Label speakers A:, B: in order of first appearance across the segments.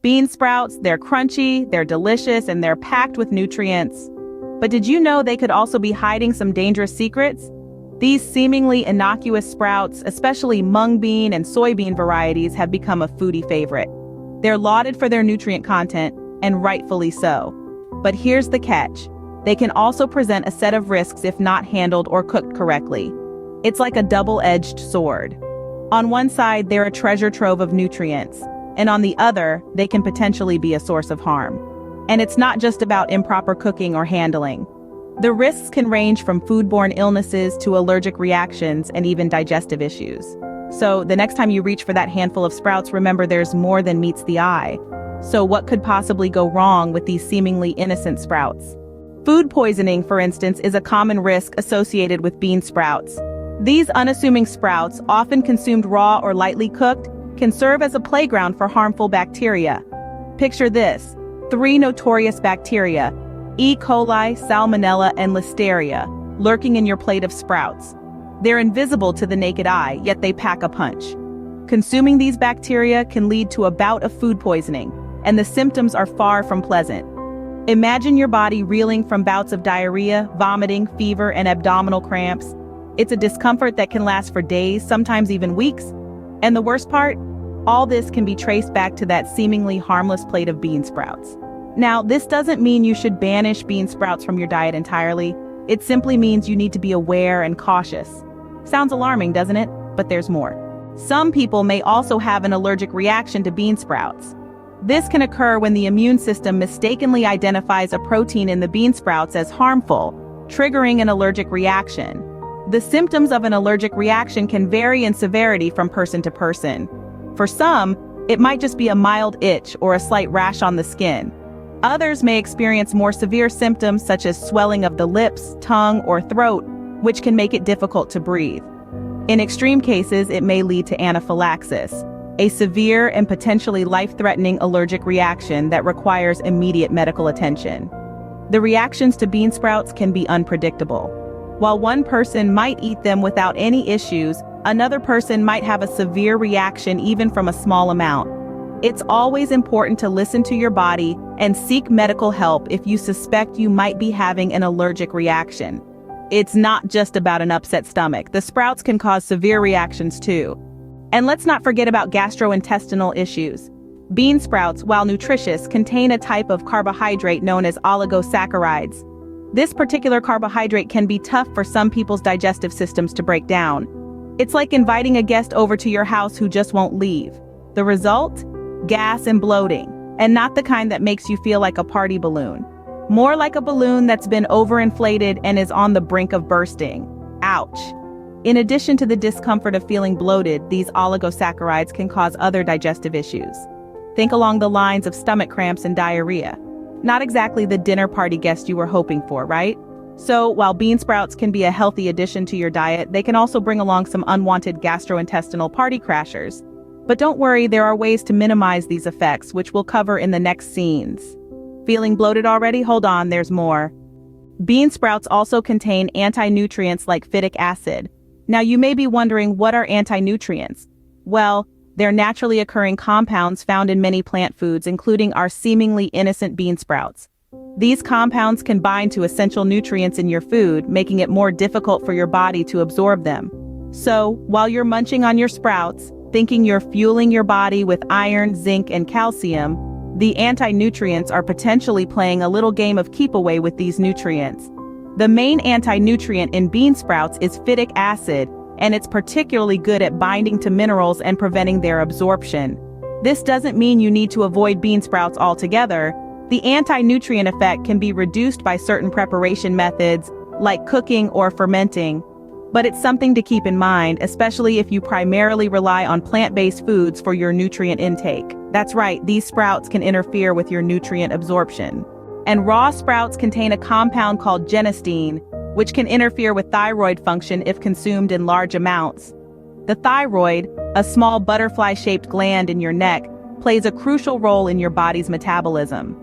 A: Bean sprouts, they're crunchy, they're delicious, and they're packed with nutrients. But did you know they could also be hiding some dangerous secrets? These seemingly innocuous sprouts, especially mung bean and soybean varieties, have become a foodie favorite. They're lauded for their nutrient content, and rightfully so. But here's the catch. They can also present a set of risks if not handled or cooked correctly. It's like a double-edged sword. On one side, they're a treasure trove of nutrients, and on the other, they can potentially be a source of harm. And it's not just about improper cooking or handling. The risks can range from foodborne illnesses to allergic reactions and even digestive issues. So the next time you reach for that handful of sprouts, remember there's more than meets the eye. So what could possibly go wrong with these seemingly innocent sprouts? Food poisoning, for instance, is a common risk associated with bean sprouts. These unassuming sprouts, often consumed raw or lightly cooked, can serve as a playground for harmful bacteria. Picture this: 3 notorious bacteria, E. coli, Salmonella, and Listeria, lurking in your plate of sprouts. They're invisible to the naked eye, yet they pack a punch. Consuming these bacteria can lead to a bout of food poisoning, and the symptoms are far from pleasant. Imagine your body reeling from bouts of diarrhea, vomiting, fever, and abdominal cramps. It's a discomfort that can last for days, sometimes even weeks. And the worst part? All this can be traced back to that seemingly harmless plate of bean sprouts. Now, this doesn't mean you should banish bean sprouts from your diet entirely. It simply means you need to be aware and cautious. Sounds alarming, doesn't it? But there's more. Some people may also have an allergic reaction to bean sprouts. This can occur when the immune system mistakenly identifies a protein in the bean sprouts as harmful, triggering an allergic reaction. The symptoms of an allergic reaction can vary in severity from person to person. For some, it might just be a mild itch or a slight rash on the skin. Others may experience more severe symptoms such as swelling of the lips, tongue, or throat, which can make it difficult to breathe. In extreme cases, it may lead to anaphylaxis, a severe and potentially life-threatening allergic reaction that requires immediate medical attention. The reactions to bean sprouts can be unpredictable. While one person might eat them without any issues, another person might have a severe reaction even from a small amount. It's always important to listen to your body and seek medical help if you suspect you might be having an allergic reaction. It's not just about an upset stomach. The sprouts can cause severe reactions too. And let's not forget about gastrointestinal issues. Bean sprouts, while nutritious, contain a type of carbohydrate known as oligosaccharides. This particular carbohydrate can be tough for some people's digestive systems to break down. It's like inviting a guest over to your house who just won't leave. The result? Gas and bloating, and not the kind that makes you feel like a party balloon. More like a balloon that's been overinflated and is on the brink of bursting. Ouch. In addition to the discomfort of feeling bloated, these oligosaccharides can cause other digestive issues. Think along the lines of stomach cramps and diarrhea. Not exactly the dinner party guest you were hoping for, right? So, while bean sprouts can be a healthy addition to your diet, they can also bring along some unwanted gastrointestinal party crashers. But don't worry, there are ways to minimize these effects, which we'll cover in the next scenes. Feeling bloated already? Hold on, there's more. Bean sprouts also contain anti-nutrients like phytic acid. Now you may be wondering, what are anti-nutrients? Well, they're naturally occurring compounds found in many plant foods, including our seemingly innocent bean sprouts. These compounds can bind to essential nutrients in your food, making it more difficult for your body to absorb them. So, while you're munching on your sprouts, thinking you're fueling your body with iron, zinc, and calcium, the anti-nutrients are potentially playing a little game of keep away with these nutrients. The main anti-nutrient in bean sprouts is phytic acid, and it's particularly good at binding to minerals and preventing their absorption. This doesn't mean you need to avoid bean sprouts altogether. The anti-nutrient effect can be reduced by certain preparation methods, like cooking or fermenting. But it's something to keep in mind, especially if you primarily rely on plant-based foods for your nutrient intake. That's right, these sprouts can interfere with your nutrient absorption. And raw sprouts contain a compound called genistein, which can interfere with thyroid function if consumed in large amounts. The thyroid, a small butterfly-shaped gland in your neck, plays a crucial role in your body's metabolism.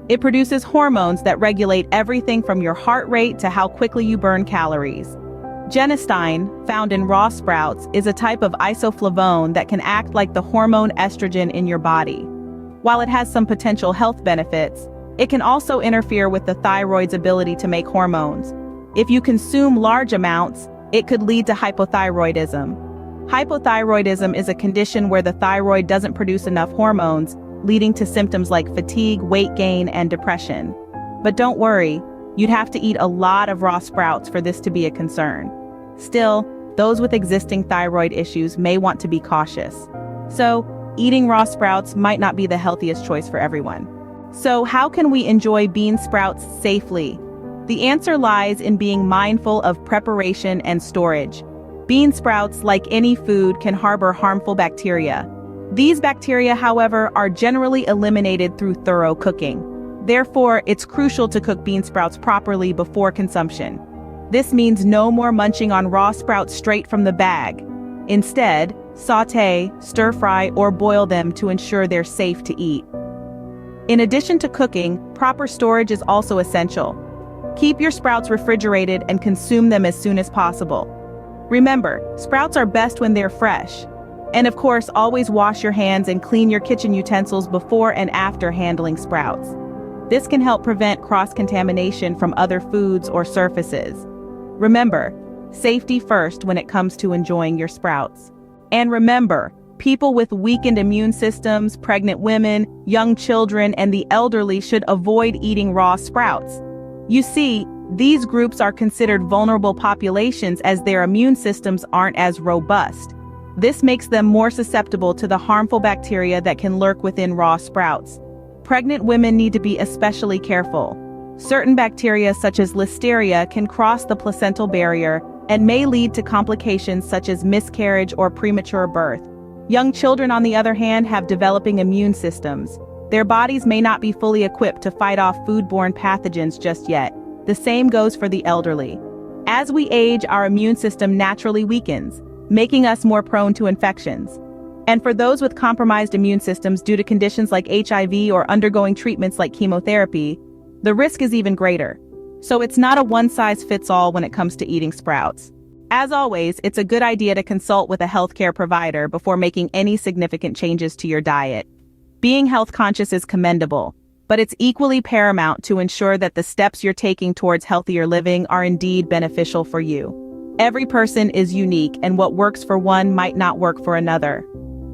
A: It produces hormones that regulate everything from your heart rate to how quickly you burn calories. Genistein, found in raw sprouts, is a type of isoflavone that can act like the hormone estrogen in your body. While it has some potential health benefits, it can also interfere with the thyroid's ability to make hormones. If you consume large amounts, it could lead to hypothyroidism. Hypothyroidism is a condition where the thyroid doesn't produce enough hormones, leading to symptoms like fatigue, weight gain, and depression. But don't worry, you'd have to eat a lot of raw sprouts for this to be a concern. Still, those with existing thyroid issues may want to be cautious. So, eating raw sprouts might not be the healthiest choice for everyone. So, how can we enjoy bean sprouts safely? The answer lies in being mindful of preparation and storage. Bean sprouts, like any food, can harbor harmful bacteria. These bacteria, however, are generally eliminated through thorough cooking. Therefore, it's crucial to cook bean sprouts properly before consumption. This means no more munching on raw sprouts straight from the bag. Instead, sauté, stir-fry, or boil them to ensure they're safe to eat. In addition to cooking, proper storage is also essential. Keep your sprouts refrigerated and consume them as soon as possible. Remember, sprouts are best when they're fresh. And of course, always wash your hands and clean your kitchen utensils before and after handling sprouts. This can help prevent cross-contamination from other foods or surfaces. Remember, safety first when it comes to enjoying your sprouts. And remember, people with weakened immune systems, pregnant women, young children, and the elderly should avoid eating raw sprouts. You see, these groups are considered vulnerable populations as their immune systems aren't as robust. This makes them more susceptible to the harmful bacteria that can lurk within raw sprouts. Pregnant women need to be especially careful. Certain bacteria such as Listeria can cross the placental barrier and may lead to complications such as miscarriage or premature birth. Young children, on the other hand, have developing immune systems. Their bodies may not be fully equipped to fight off foodborne pathogens just yet. The same goes for the elderly. As we age, our immune system naturally weakens, making us more prone to infections. And for those with compromised immune systems due to conditions like HIV or undergoing treatments like chemotherapy, the risk is even greater. So it's not a one-size-fits-all when it comes to eating sprouts. As always, it's a good idea to consult with a healthcare provider before making any significant changes to your diet. Being health conscious is commendable, but it's equally paramount to ensure that the steps you're taking towards healthier living are indeed beneficial for you. Every person is unique, and what works for one might not work for another.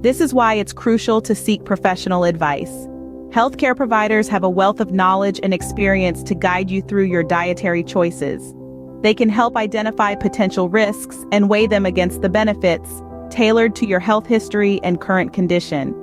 A: This is why it's crucial to seek professional advice. Healthcare providers have a wealth of knowledge and experience to guide you through your dietary choices. They can help identify potential risks and weigh them against the benefits, tailored to your health history and current condition.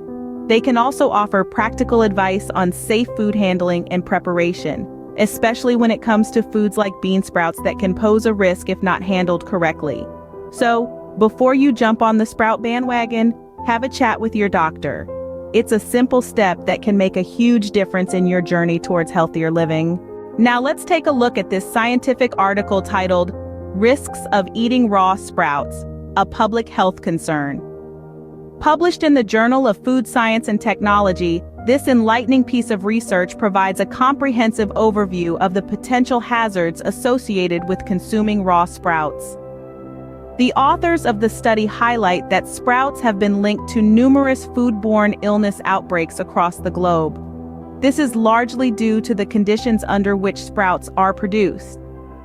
A: They can also offer practical advice on safe food handling and preparation, especially when it comes to foods like bean sprouts that can pose a risk if not handled correctly. So, before you jump on the sprout bandwagon, have a chat with your doctor. It's a simple step that can make a huge difference in your journey towards healthier living. Now let's take a look at this scientific article titled, Risks of Eating Raw Sprouts, a Public Health Concern. Published in the Journal of Food Science and Technology, this enlightening piece of research provides a comprehensive overview of the potential hazards associated with consuming raw sprouts. The authors of the study highlight that sprouts have been linked to numerous foodborne illness outbreaks across the globe. This is largely due to the conditions under which sprouts are produced.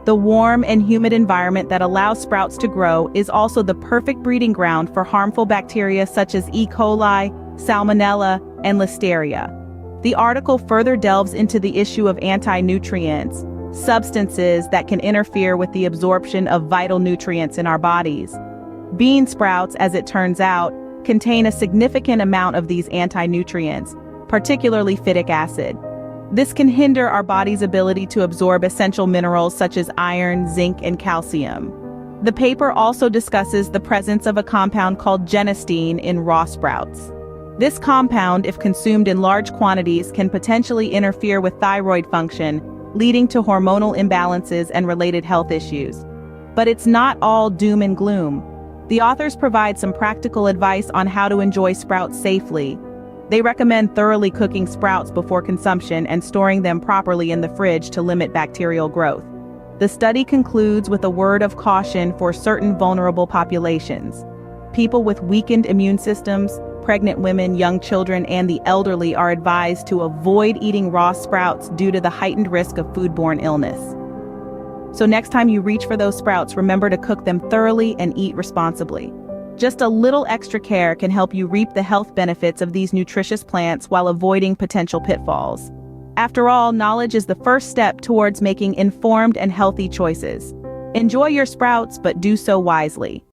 A: The warm and humid environment that allows sprouts to grow is also the perfect breeding ground for harmful bacteria such as E. coli, Salmonella, and Listeria. The article further delves into the issue of anti-nutrients, substances that can interfere with the absorption of vital nutrients in our bodies. Bean sprouts, as it turns out, contain a significant amount of these anti-nutrients, particularly phytic acid. This can hinder our body's ability to absorb essential minerals such as iron, zinc, and calcium. The paper also discusses the presence of a compound called genistein in raw sprouts. This compound, if consumed in large quantities, can potentially interfere with thyroid function, leading to hormonal imbalances and related health issues. But it's not all doom and gloom. The authors provide some practical advice on how to enjoy sprouts safely. They recommend thoroughly cooking sprouts before consumption and storing them properly in the fridge to limit bacterial growth. The study concludes with a word of caution for certain vulnerable populations. People with weakened immune systems, pregnant women, young children, and the elderly are advised to avoid eating raw sprouts due to the heightened risk of foodborne illness. So next time you reach for those sprouts, remember to cook them thoroughly and eat responsibly. Just a little extra care can help you reap the health benefits of these nutritious plants while avoiding potential pitfalls. After all, knowledge is the first step towards making informed and healthy choices. Enjoy your sprouts, but do so wisely.